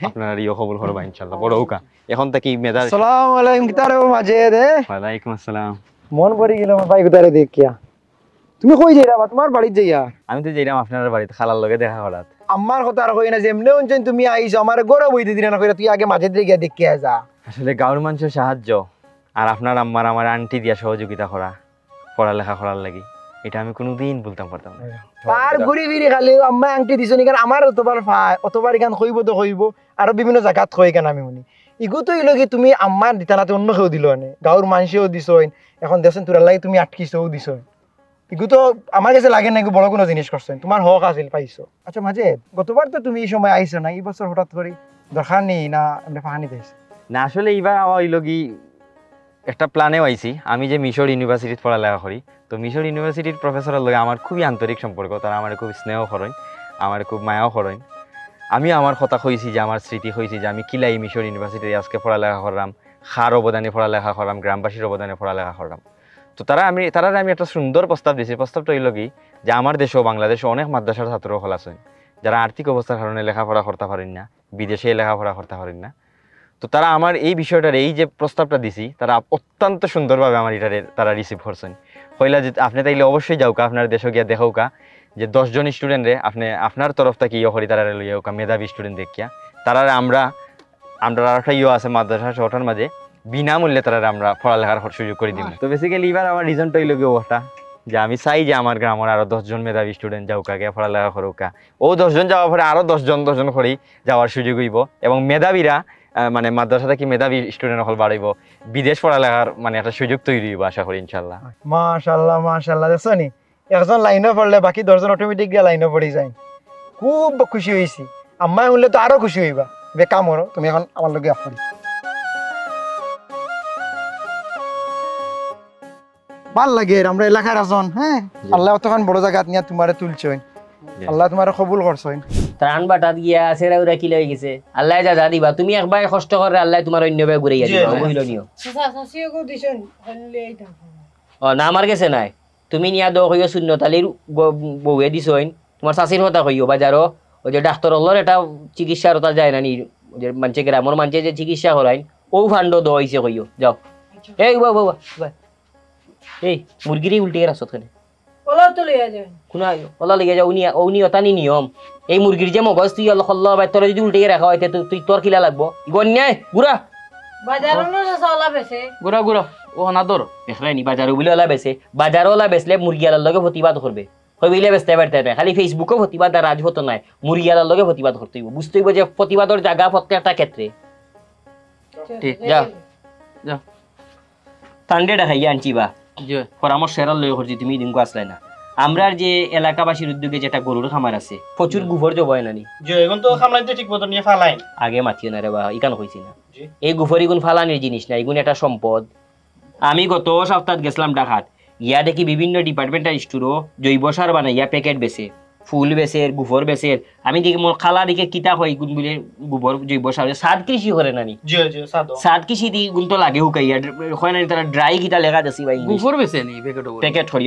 আপনার ইও কবুল করবা ইনশাআল্লাহ বড় হোক এখন থেকে মেধা আসসালামু আলাইকুম কিতারে মাঝে দে ওয়ালাইকুম আসসালাম মন পড়ে গেল আমার ভাই কোথায় দেখিয়া। তুমি কই যাইরা বা তোমার বাড়িতে যাইয়া? আমি তো যাইলাম আপনার বাড়িতে খালার লগে দেখা করাত। আমার কথা আর কই না, যেমনে অঞ্চল তুমি আইছো আমার গড়ে বইতে দিলে না, কইরা তুই আগে মাঝে দিয়ে গিয়া দেখিয়া যা। আসলে গাঁওর মানুষের সাহায্য আর আপনার আম্মার আমার আন্টি দিয়া সহযোগিতা করা পড়ালেখা করার লাগি, এটা আমি কোনোদিন বলতাম পারতাম না। তার ঘুরি ফিরি খালি আম্মা আংটি দিছো নি, কারণ আমার অতবার গান কইব তো কইব, আরো বিভিন্ন জায়গাত কই কেন আমি শুনি। ইগো তো ইলো কি তুমি আম্মার দিতা না, অন্য কেউ দিল নে, গাঁওর মানুষেও দিছই, এখন দেখছেন তোর লাগি তুমি আটকিছও দিছই। ইগো তো আমার কাছে লাগে না বড় কোনো জিনিস করছেন, তোমার হক আছিল পাইছো। আচ্ছা মাঝে গতবার তো তুমি এই সময় আইছো না, এই বছর হঠাৎ করে দরকার নেই না এমনি ফাহানি দিয়েছে? না আসলে এইবার আমার হইল কি একটা প্ল্যানেও আইছি। আমি যে মিশর ইউনিভার্সিটিতে পড়ালেখা করি, তো মিশর ইউনিভার্সিটির প্রফেসরের লগে আমার খুবই আন্তরিক সম্পর্ক, তারা আমার খুব স্নেহ করেন, আমার খুব মায়াও করেন। আমি আমার কথা কইছি যে আমার স্মৃতি হয়েছি যে আমি কিলাই মিশর ইউনিভার্সিটিতে আজকে পড়ালেখা করলাম, খার অবদানে পড়ালেখা করলাম, গ্রামবাসীর অবদানে পড়ালেখা করলাম। তো তারা আমি একটা সুন্দর প্রস্তাব দিয়েছি। প্রস্তাবটা হইল কি যে আমার দেশেও বাংলাদেশে অনেক মাদ্রাসার ছাত্র হল আছেন যারা আর্থিক অবস্থার কারণে লেখাপড়া করতে পারেন না, বিদেশে লেখাপড়া করতে পারেন না। তো তারা আমার এই বিষয়টার এই যে প্রস্তাবটা দিছি তারা অত্যন্ত সুন্দরভাবে আমার এটারে তারা রিসিভ করছেন। হইলা যে আপনি তাইলে অবশ্যই যাওকা, আপনার দেশে গিয়া দেখাউকা যে 10 জন স্টুডেন্টরে আপনি আপনার তরফ থেকে ইয়ে করি, তারা লইয়াউকা মেধাবী স্টুডেন্ট দেখিয়া। তারা আমরা একটা ইয়ে আছে মাদ্রাসা শহরের মাঝে বিনামূল্যে তারা আমরা পড়ালেখার সুযোগ করে দিব। তো বেসিক্যালি এবার আমার রিজনটা হইল গিয়ে ওটা যে আমি চাই যে আমার গ্রামের আরো 10 জন মেধাবী স্টুডেন্ট যাওকা, গিয়ে পড়ালেখা করুকা। ও 10 জন যাওয়ার পরে আরো 10 জন করেই যাওয়ার সুযোগ হইব, এবং মেধাবীরা মানে মাদ্রাসা থেকে মেধাবী স্টুডেন্ট হল বাড়াইব, বিদেশ পড়ালেখার মানে একটা সুযোগ তৈরি হইব আশা করি ইনশাল্লাহ। মাশাআল্লাহ মাশাআল্লাহ, দেখছো নি একজন লাইনে পড়লে বাকি 10 জন অটোমেটিক গিয়ে লাইনে পড়ে যায়। খুব খুশি হয়েছি, আম্মা শুনলে তো আরো খুশি হইবা। বে কাম করো তুমি এখন আমার লগে আফরি। ভাল লাগে আমরা এলাকার একজন, হ্যাঁ আল্লাহ তখন বড় জায়গা নিয়ে তোমারে তুলছেন, আল্লাহ তোমারে কবুল করছেন। ত্রাণ বাটাত গিয়া সেরা উরা কি লই গেছে, আল্লাহ যা দিবা তুমি একবার কষ্ট করে আল্লাহ তোমার অন্য ভাবে ঘুরাইয়া দিবা, বুঝলো নিও। ও না আমার গেছে নাই, তুমি নিয়া দো কইও শূন্যতালির বউয়ে দিছইন, তোমার শাশির কথা কইও বাজারও ওই যে ডাক্তার হলোর এটা চিকিৎসার ওটা যায় না নি, যে মানুষে গ্রামের মানুষে যে চিকিৎসা করাইন ও ফান্ড দো হইছে কইও যাও। এই বাবা বাবা এই মুরগিরই উল্টে রাখছ ওখানে ওলা লেগে যাও, উনি অতানি নিয়ম। এই মুরগির যে মগজ তুই খল্লা বাই তোরা যদি উল্টে রাখা হয় তুই তোর কিলা লাগবো গন্যায় গুড়া গুড়া গুড়া ও না দর দেখলাই নি বাজারও বলে ওলা বেছে, বাজারও ওলা বেচলে মুরগি আলার লগে প্রতিবাদ করবে, হইলে বেচতে পারতে না। খালি ফেসবুকও প্রতিবাদ আর রাজহত নাই, মুরগি আলার লগে প্রতিবাদ করতে হইব, বুঝতে হইব যে প্রতিবাদের জায়গা প্রত্যেকটা ক্ষেত্রে। যাও যাও ঠান্ডে দেখাইয়া আনছি বা পরামর্শ এরার লই করছি, তুমি দিনকো আসলে না। আমরা যে এলাকাবাসীর উদ্যোগে যেটা গরুর খামার আছে প্রচুর গোবর জবাই নানি, এখন তো খামলাইতে ঠিক মতো নিয়ে ফালাই আগে মাতিও না রে বা ইকান হইছি না। এই গোবর ইগুন ফালানির জিনিস না, ইগুন একটা সম্পদ। আমি গত সপ্তাহ গেছিলাম ঢাকাত, ইয়া দেখি বিভিন্ন ডিপার্টমেন্টাল স্টোরও জৈব সার বানাইয়া প্যাকেট বেচে, ফুল বেচের গোবর বেচের। আমি দেখি মোর খালা দিকে কিতা হয় গুণ বলে গোবর জৈব সার সাদ কৃষি করে নানি, সাদ কৃষি দি গুণ তো লাগে হুকাইয়া হয় নানি, তারা ড্রাই কিতা লেখা যাচ্ছি ভাই গোবর বেচে নি প্যাকেট করি।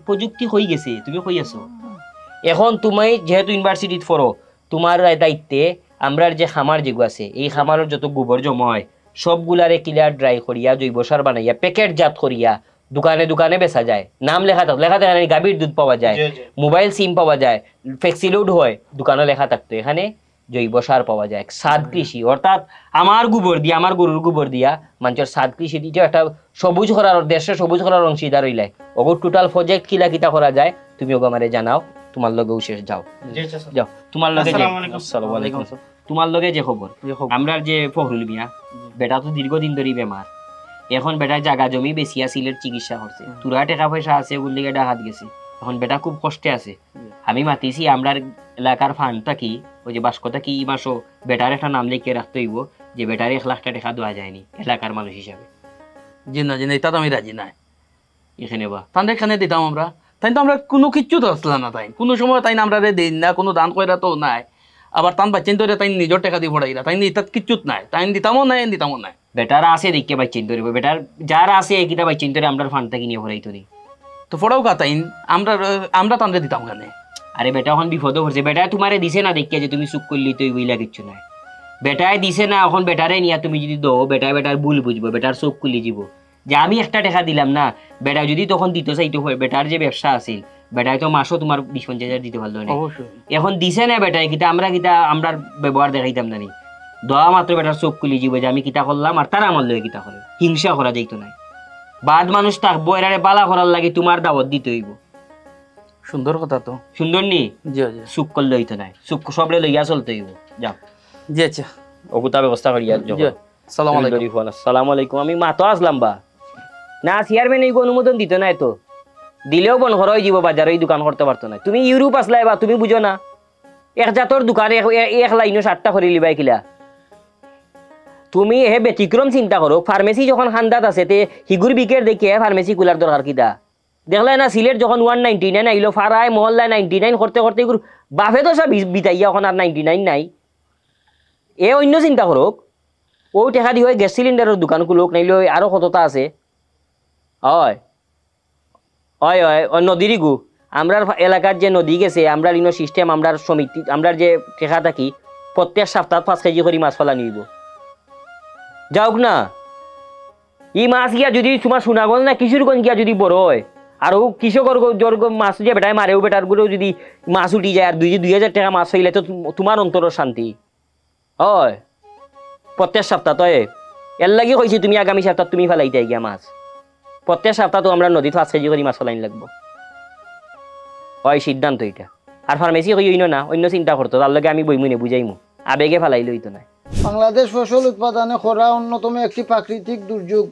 প্রযুক্তি হয়ে গেছে, তুমি কই আছো এখন। তুমি যেহেতু ইউনিভার্সিটিত পড়ো, তোমার দায়িত্বে আমরার যে খামার যেগু আছে এই খামারের যত গোবর জমা হয় সবগুলারে ক্লিয়ার ড্রাই করিয়া জৈব সার বানাইয়া প্যাকেট জাত করিয়া দোকানে দোকানে বেচা যায়। নাম লেখা থাকে গাভীর দুধ পাওয়া যায়, মোবাইল সিম পাওয়া যায়, ফ্লেক্সিলোড হয়, দোকানে লেখা থাকতো এখানে জৈব সার পাওয়া যায়। সাদ কৃষি অর্থাৎ আমার গোবর দিয়া, আমার গরুর গোবর দিয়া মানুষের সাদ কৃষি দিতে একটা সবুজ করার, দেশের সবুজ করার অংশীদার হইলাই। ওগো টোটাল প্রজেক্ট কিলা কিতা করা যায় তুমি ওগো আমারে জানাও, তোমার লগেও শেষ যাও যাও। তোমার লগে আসসালামু আলাইকুম, তোমার লগে যে খবর আমরা যে ফখরুল মিয়া বেটা তো দীর্ঘদিন ধরে বেমার, এখন বেটা জায়গা জমি বেশি সিলেট চিকিৎসা করছে, তুরা টাকা পয়সা আছে ওগুলি ডাকাত গেছে, এখন বেটা খুব কষ্টে আছে। আমি মাতিছি আমরা এলাকার ফান্ডটা কি ওই যে বাস্কটা কি মাসও বেটার একটা নাম লিখে রাখতে হইব যে বেটার 1 লাখ টাকা দেওয়া যায়নি এলাকার মানুষ হিসাবে। জি না জি না, এটা তো আমি রাজি নাই। এখানে বা তাদের এখানে দিতাম আমরা, তাই তো আমরা কোনো কিচ্ছু তো আসলাম না, তাই কোনো সময় তাই আমরা দিন না, কোনো দান কইরা তো নাই। আবার তান বাচ্চেন তো তাই নিজের টাকা দিয়ে পড়াইলা, তাই এটা কিচ্ছুত নাই, তাই দিতামও নাই দিতামও নাই। বেটার আছে দেখে বাচ্চেন ধরে, বেটার যারা আছে কিটা বাচ্চেন ধরে আমরা ফান্ড থেকে নিয়ে ভরাই ধরি তো পড়াও কা তাই আমরা তান্ডে দিতাম কেন? আরে বেটা এখন বিপদও করছে, বেটায় তোমারে দিছে না দেখিয়া যে তুমি চুপ করলি তো বইলা কিচ্ছু নাই। বেটায় দিছে না, এখন বেটারে নিয়া তুমি যদি দো বেটার ভুল বুঝবো, বেটার চোখ খুলি যাব যে আমি একটা টাকা দিলাম না, বেটা যদি তখন দিতে চাইতে হয়, বেটার যে ব্যবসা আছিল বেটায় তো মাসও তোমার 20-50 দিতে পারলো না, এখন দিছে না বেটায়, কিতা আমরা ব্যবহার দেখাইতাম না নি, দোয়া মাত্র বেটার চোখ খুলি যাবে যে আমি কিতা করলাম, আর তারা আমার লয়ে কিতা করে, হিংসা করা যাইতো না। বাদ মানুষ থাকবো এরারে বালা করার লাগে তোমার দাওয়াত দিতে হইব। সুন্দর কথা তো, সুন্দর নি? জি জি, সুখ করলে হইতো না, সুখ সবরে লইয়া চলতে হইব। যাও জি, আচ্ছা অগুতা ব্যবস্থা করিয়া। আসসালামু আলাইকুম। আসসালামু আলাইকুম। আমি মাতো আসলাম বা না, চেয়ারম্যান এই অনুমোদন দিত না, তো দিলেও বন ঘর যাব, বাজার এই দোকান করতে পারতো না। তুমি ইউরোপ আসলাই বা তুমি বুঝো না, এক জাতর দোকান এক লাইনও 7টা করে লিবাই কিলা। তুমি হে ব্যতিক্রম চিন্তা করো, ফার্মেসি যখন খান্দাত আছে তে হিগুর বিকের দেখে ফার্মেসি খোলার দরকার কিতা? দেখলাই না সিলেট যখন 199 আইলো, ফারায় মহল্লায় 99 করতে করতে এগুলো বাফে তো সব বিতাইয়া এখন আর 99 নাই। এ অন্য চিন্তা করুক, ও টেকা দি হয় গ্যাস সিলিন্ডারের দোকান খুলুক, নাইলে আরো কতটা আছে। হয় হয় হয় নদীর গু আমরার এলাকার যে নদী গেছে, আমরা ইনো সিস্টেম, আমরার সমিতি, আমরার যে টেকা থাকি প্রত্যেক সপ্তাহ 5 কেজি করে মাছ ফেলা নিব। যাওক না, ই মাছ গিয়া যদি তোমার সোনাগঞ্জ না কিশোরগঞ্জ গিয়া যদি বড় হয়, আর ও কৃষকর মাছ যে বেটায় মারে, ও বেটার গুলো যদি মাছ উঠি যায়, আর 2,000 টাকা মাছ হইলে তো তোমার অন্তরের শান্তি হয়। প্রত্যেক সপ্তাহ তো এর লাগি কইছি তুমি আগামী সপ্তাহ তুমি ফেলাইতে গিয়া মাছ, প্রত্যেক সপ্তাহ তো আমরা নদীত 5 কেজি করে মাছ ফেলাইন লাগবো। হয় সিদ্ধান্ত এটা। আর ফার্মেসি কই না, অন্য চিন্তা করতো, তার লগে আমি বইমু নে বুঝাইমু, আবেগে ফেলাই লইতো না। বাংলাদেশ ফসল উৎপাদনে খরা অন্যতম একটি প্রাকৃতিক দুর্যোগ।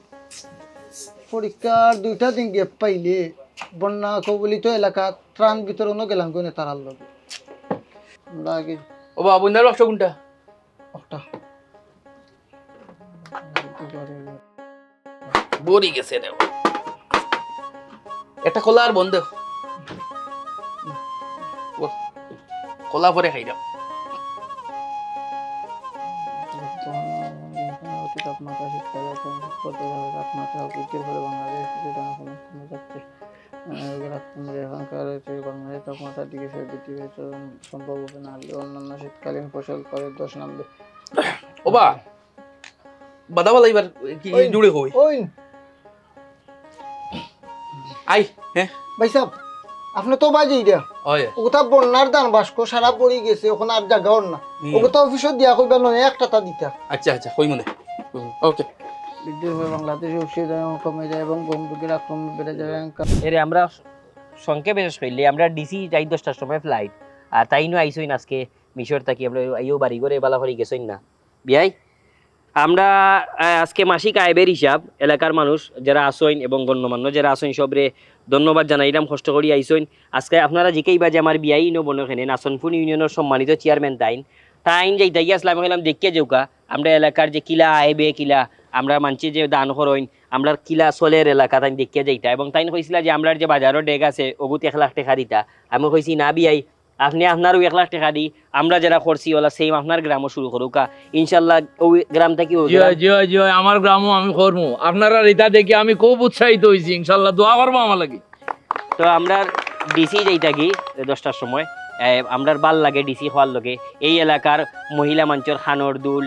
পরীক্ষার 2টা দিন গ্যাপ পাইলে বন্যা কবলিত এলাকা ত্রাণ বিতরণও গেলাম গনে তারার লগে। আমরা আগে ও বাবা বন্যার ব্যবসা কোনটা? একটা বড়ি গেছে রে, এটা খোলা আর বন্ধ, খোলা পরে খাই দাও। তাপমাত্রা শীতকালে তাপমাত্রা বৃদ্ধির ফলে বাংলাদেশ কমে যাচ্ছে। এখনকার বাংলাদেশ তাপমাত্রার দিকে বৃদ্ধি পেতে সম্ভব হবে না, অন্যান্য শীতকালীন ফসল পরে 10 নামবে। ও বা বাদাবালা এবার কি জুড়ে কই ওই আই হ্যাঁ ভাই সাহেব, আপনি তো বাজেই দিয়া ওটা বন্যার দান বাস্ক সারা পড়ে গেছে, ওখানে আর জায়গাও না, ওটা অফিসে দিয়া কইবা নয় একটা তা দিতা। আচ্ছা আচ্ছা কই মনে ওকে। বৃদ্ধি হবে বাংলাদেশে অক্সিজেন কমে যায় এবং গমরুগের আক্রমণ বেড়ে যাবে। এরে আমরা সংক্ষেপে শেষ করলে, আমরা ডিসি যাই 10টার সময় ফ্লাইট, আর তাই নয় আইসই আজকে মিশর থাকি, আমরা আইও বাড়ি করে বালা করে গেছই না বিয়াই। আমরা আজকে মাসিক আয়বের হিসাব এলাকার মানুষ যারা আসইন এবং গণ্যমান্য যারা আসইন সবরে ধন্যবাদ জানাইলাম, কষ্ট করি আইসইন। আজকে আপনারা জিকেই বাজে আমার বিয়াই নো বনখানে নাসনপুর ইউনিয়নের সম্মানিত চেয়ারম্যান তাইন যাইতে গিয়ে আসলাম, হলাম দেখিয়ে যাওকা আমরা এলাকার যে কিলা আইবে কিলা আমরা মানছি যে দান করইন, আমরা কিলা চলের এলাকা তাই দেখিয়ে যাইতা, এবং তাইন কইছিলা যে আমরা যে বাজারের ডেগ আছে ওগুত 1 লাখ টাকা দিতা। আমি কইছি না বিয়াই, আপনি আপনারও 1 লাখ টাকা দি আমরা যারা করছি ওলা সেম আপনার গ্রামও শুরু করুকা, ইনশাল্লাহ ওই গ্রাম থেকে আমার গ্রামও আমি করবো। আপনারা রিতা দেখি আমি খুব উৎসাহিত হয়েছি, ইনশাল্লাহ দোয়া করবো আমার লাগে। তো আমরা ডিসি যাইতা কি 10টার সময়, আমরা ভাল লাগে ডিসি হওয়ার লগে। এই এলাকার মহিলা মঞ্চের খানোর দুল,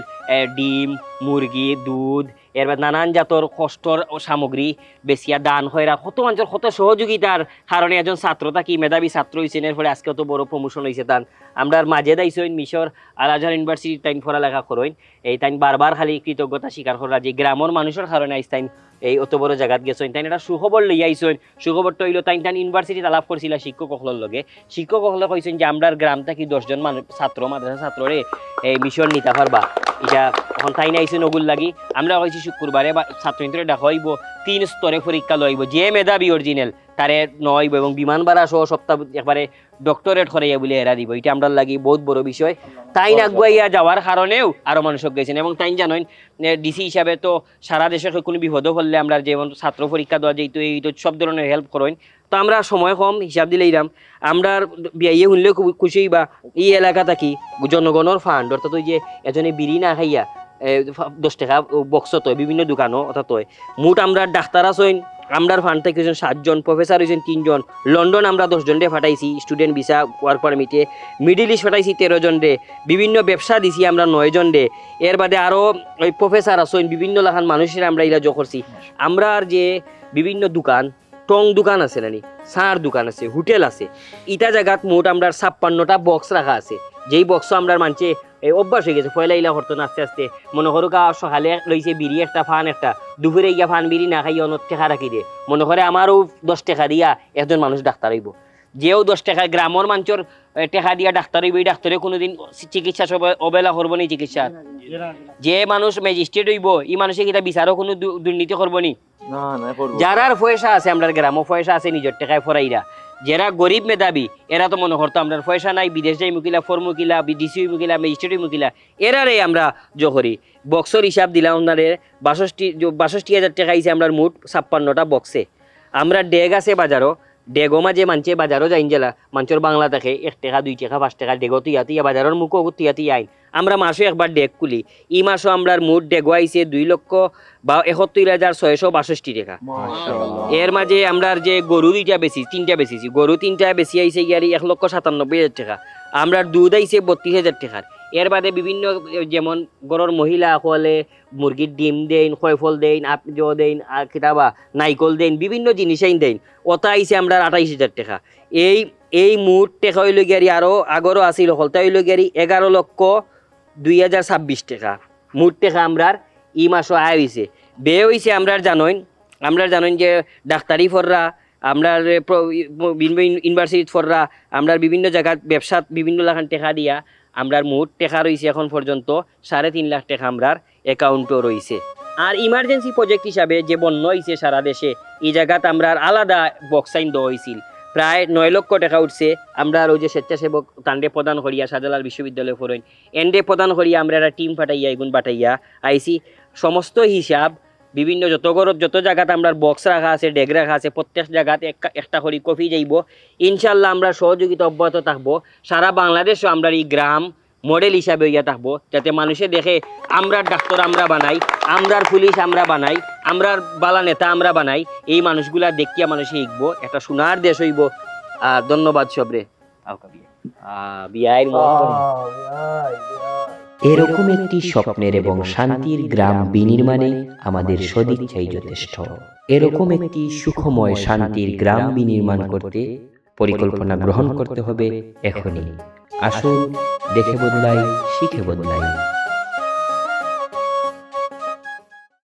ডিম, মুরগি, দুধ, এরপর নানান জাতর কষ্টর সামগ্রী বেশিয়া দান হয়রা কত মানুষের কত সহযোগিতার কারণে একজন ছাত্র থাকি মেধাবী ছাত্র হয়েছেন, এর ফলে আজকে অত বড় প্রমোশন হয়েছে। তান আমরা মাঝে দাইছেন মিশর আল আজহার ইউনিভার্সিটি তাইন পড়ালেখা করেন, এই তাইন বারবার খালি কৃতজ্ঞতা স্বীকার করা যে গ্রামের মানুষের কারণে আইস তাইন এই অত বড় জায়গাত গেছেন। তাই এটা সুখবর লইয়া আইসেন। সুখবরটা হইল তাইন ইউনিভার্সিটিত আলাপ করছিল শিক্ষকসকলের লগে। শিক্ষকসকলে কইছেন যে আমরা গ্রাম থেকে 10জন মানুষ ছাত্র মাদ্রাসা ছাত্ররে এই মিশন নিতে পারবা। এটা এখন তাই না আইসেন ওগুল লাগি আমরা কইছি শুক্রবারে ছাত্রছাত্রীরা দেখা হইব, 3 স্তরে পরীক্ষা লইব, যে মেধাবী অরিজিনাল তারে নইব এবং বিমান ভাড়া সহ সপ্তাহ একবারে ডক্টরেট করাইয়া বলে এরা দিব। এটা আমরা লাগি বহুত বড় বিষয়। তাই আগুয়াইয়া যাওয়ার কারণেও আরো মানুষ গেছেন, এবং তাই জানেন ডিসি হিসাবে তো সারা দেশে কোনো বিপদ হলে আমরা যেমন ছাত্র পরীক্ষা দেওয়া যেহেতু এই তো সব ধরনের হেল্প করেন। তো আমরা সময় কম হিসাব দিলে ইরাম আমরা বিয়ে শুনলেও খুশি বা এই এলাকা থাকি জনগণের ফান্ড, অর্থাৎ ওই যে এজনে বিড়ি না খাইয়া 10 টাকা বক্স তয় বিভিন্ন দোকানও অর্থাৎ মুঠ আমরা ডাক্তার আছেন আমরার ফান্ড থেকে 7 জন, প্রফেসর হয়েছেন 3 জন, লন্ডন আমরা 10 জন রে ফাটাইছি স্টুডেন্ট ভিসা ওয়ার্ক পারমিটে, মিডিল ইস্ট ফাটাইছি 13 জন রে, বিভিন্ন ব্যবসা দিছি আমরা 9 জন রে, এর বাদে আরও ওই প্রফেসর আছেন বিভিন্ন লাখান মানুষের আমরা ইলাজ করছি। আমরা আর যে বিভিন্ন দোকান টং দোকান আছে নানি, সার দোকান আছে, হোটেল আছে, ইটা জায়গাত মোট আমরা 56টা বক্স রাখা আছে, যেই বক্স আমরা মানছে এই অভ্যাস হয়ে গেছে পয়লা ইলা করতো না আস্তে আস্তে। মনে করো সকালে লইছে বিড়ি একটা ফান একটা, দুপুরে গিয়া ফান বিড়ি না খাইয়া অন্য টেকা রাখি দিয়ে, মনে করে আমারও 10 টাকা দিয়া একজন মানুষ ডাক্তার হইব, যেও 10 টাকা গ্রামের মানুষের টেকা দিয়া ডাক্তার হইব, এই ডাক্তারে কোনোদিন চিকিৎসা অবহেলা করবো নি চিকিৎসা। যে মানুষ ম্যাজিস্ট্রেট হইব এই মানুষে কিটা বিচারও কোনো দুর্নীতি করবো নি। যারার পয়সা আছে আমরা গ্রামও পয়সা আছে নিজের টাকায় ফরাইরা, যারা গরিব মেধাবী এরা তো মনে করতো আমরা পয়সা নাই, বিদেশ যাই মুকিলা, ফর মুকিলা, ডিসি মুকিলা, ম্যাজিস্ট্রেট মুকিলা, এরারে আমরা জহরি বক্সর হিসাব দিলাম আপনার 62,000 টাকা আইছে আমরা মোট 56টা বক্সে। আমরা ডেগ আছে বাজারও, ডেগো মাঝে মানছে বাজারও যাইন জেলা মানুষের বাংলা থাকে 1 টাকা 2 টাকা 5 টাকা ডেগো তিয়া বাজারের মুখও তিয়া আইন। আমরা মাসে একবার ডেগ খুলি, এই মাসও আমরা মোট ডেগো আইছে 2,72,662 টাকা। এর মাঝে আমরা যে গরু 3টা বেশি, গরু 3টা বেশি আইছে ইয়ারি 1,97,000 টাকা। আমরা দুধ আইছে 32,000 টাকার। এর বাদে বিভিন্ন যেমন গরুর মহিলা হলে মুরগির ডিম দেন, খয়ফল দেন, আপনি দেন, আর কিতাবা নাইকল দেন, বিভিন্ন জিনিস দেন, ওটা আইছে আমরা 28,000 টাকা। এই মুঠ টাকা হইল গিয়ারি আরও আগরও আসিল হলতা হইল গিয়ারি 11,02,026 টাকা মুঠ টাকা আমরার ই মাসও আয় হয়েছে। বে হয়েছে আমরা জানেন যে ডাক্তারি ফররা, আমরা ইউনিভার্সিটি ফররা, আমরা বিভিন্ন জায়গায় ব্যবসাত বিভিন্ন লাখান টাকা দিয়া আমরার মোট টাকা রয়েছে এখন পর্যন্ত 3.5 লাখ টাকা আমরার অ্যাকাউন্টও রয়েছে। আর ইমার্জেন্সি প্রজেক্ট হিসাবে যে বন্যা হয়েছে সারা দেশে, এই জায়গাত আমরা আলাদা বক্সাইন দেওয়া হয়েছিল, প্রায় 9 লক্ষ টাকা উঠছে। আমরা ওই যে স্বেচ্ছাসেবক তান্ডে প্রদান করিয়া শাহজালাল বিশ্ববিদ্যালয় ফরেন এন্ডে প্রদান করিয়া আমরা একটা টিম পাঠাইয়া এগুন পাঠাইয়া আইসি। সমস্ত হিসাব বিভিন্ন যত জায়গাতে আমরা বক্স রাখা আছে, ডেগ রাখা আছে, প্রত্যেক জায়গাতে একটা করে কপি যাইব। ইনশাল্লাহ আমরা সহযোগিতা অব্যাহত থাকবো। সারা বাংলাদেশও আমরা এই গ্রাম মডেল হিসাবে হইয়া থাকবো, যাতে মানুষে দেখে আমরার ডাক্তার আমরা বানাই, আমরার পুলিশ আমরা বানাই, আমরার বালা নেতা আমরা বানাই। এই মানুষগুলা দেখিয়া মানুষে শিখবো, একটা সোনার দেশ হইব। ধন্যবাদ সবরে। এরকম একটি স্বপ্নের এবং শান্তির গ্রাম বিনির্মাণে আমাদের সদিচ্ছাই যথেষ্ট। এরকম একটি সুখময় শান্তির গ্রাম বিনির্মাণ করতে পরিকল্পনা গ্রহণ করতে হবে এখনই। আসুন দেখে বদলাই, শিখে বদলাই।